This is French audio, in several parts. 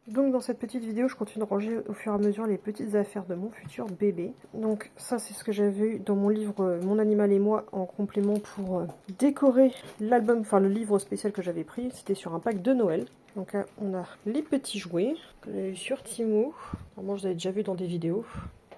Donc dans cette petite vidéo, je continue de ranger au fur et à mesure les petites affaires de mon futur bébé. Donc ça, c'est ce que j'avais eu dans mon livre Mon animal et moi en complément pour décorer l'album, enfin le livre spécial que j'avais pris. C'était sur un pack de Noël. Donc là, on a les petits jouets que j'ai eu sur Timo. Normalement, je les avais déjà vus dans des vidéos.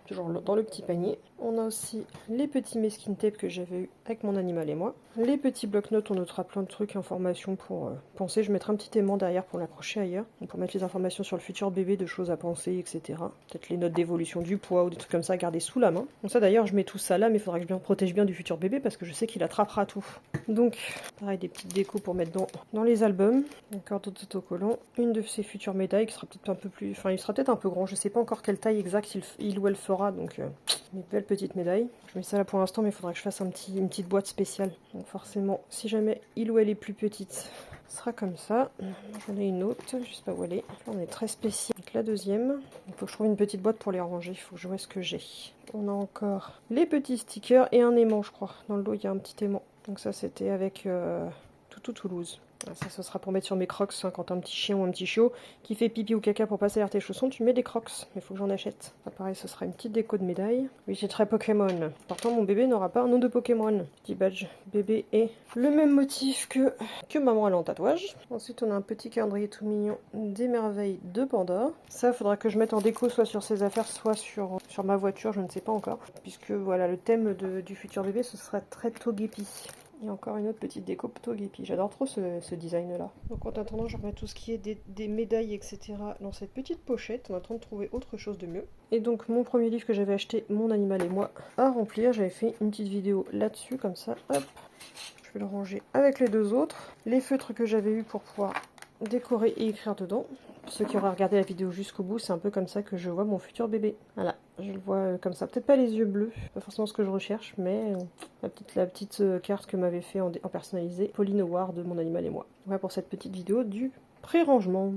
Toujours dans le petit panier. On a aussi les petits masking tape que j'avais eu avec mon animal et moi. Les petits bloc-notes, on notera plein de trucs, informations pour penser. Je mettrai un petit aimant derrière pour l'accrocher ailleurs. Donc pour mettre les informations sur le futur bébé, de choses à penser, etc. Peut-être les notes d'évolution du poids ou des trucs comme ça à garder sous la main. Donc ça d'ailleurs, je mets tout ça là, mais il faudra que je protège bien du futur bébé parce que je sais qu'il attrapera tout. Donc, pareil, des petites décos pour mettre dans les albums. Encore d'autres autocollants. Une de ces futures médailles qui sera peut-être un peu plus... Enfin, il sera peut-être un peu grand. Je sais pas encore quelle taille exacte il ou elle fera, donc... Mes belles petites médailles. Je mets ça là pour l'instant, mais il faudra que je fasse une petite boîte spéciale. Donc forcément, si jamais il ou elle est plus petite, ce sera comme ça. J'en ai une autre, je sais pas où elle est. Là, on est très spécial. Donc la deuxième. Il faut que je trouve une petite boîte pour les ranger. Il faut que je vois ce que j'ai. On a encore les petits stickers et un aimant, je crois. Dans le lot, il y a un petit aimant. Donc ça, c'était avec Toulouse. Ça, ce sera pour mettre sur mes crocs, hein, quand t'as un petit chien ou un petit chiot qui fait pipi ou caca pour passer vers tes chaussons, tu mets des crocs. Mais il faut que j'en achète. Ça, pareil, ce sera une petite déco de médaille. Oui, c'est très Pokémon. Pourtant, mon bébé n'aura pas un nom de Pokémon. Petit badge bébé et le même motif que maman elle a en tatouage. Ensuite, on a un petit calendrier tout mignon des merveilles de Pandore. Ça, faudra que je mette en déco soit sur ses affaires, soit sur ma voiture, je ne sais pas encore. Puisque voilà, le thème du futur bébé, ce sera très Togepi. Et encore une autre petite déco Togepi. J'adore trop ce design-là. Donc en attendant, je remets tout ce qui est des médailles, etc. dans cette petite pochette, en attendant de trouver autre chose de mieux. Et donc mon premier livre que j'avais acheté, Mon animal et moi, à remplir. J'avais fait une petite vidéo là-dessus, comme ça. Hop, je vais le ranger avec les deux autres. Les feutres que j'avais eu pour pouvoir décorer et écrire dedans. Pour ceux qui auraient regardé la vidéo jusqu'au bout, c'est un peu comme ça que je vois mon futur bébé. Voilà, je le vois comme ça. Peut-être pas les yeux bleus, pas forcément ce que je recherche, mais la petite carte que m'avait fait en personnalisé Pauline Howard de Mon animal et moi. Voilà pour cette petite vidéo du pré-rangement.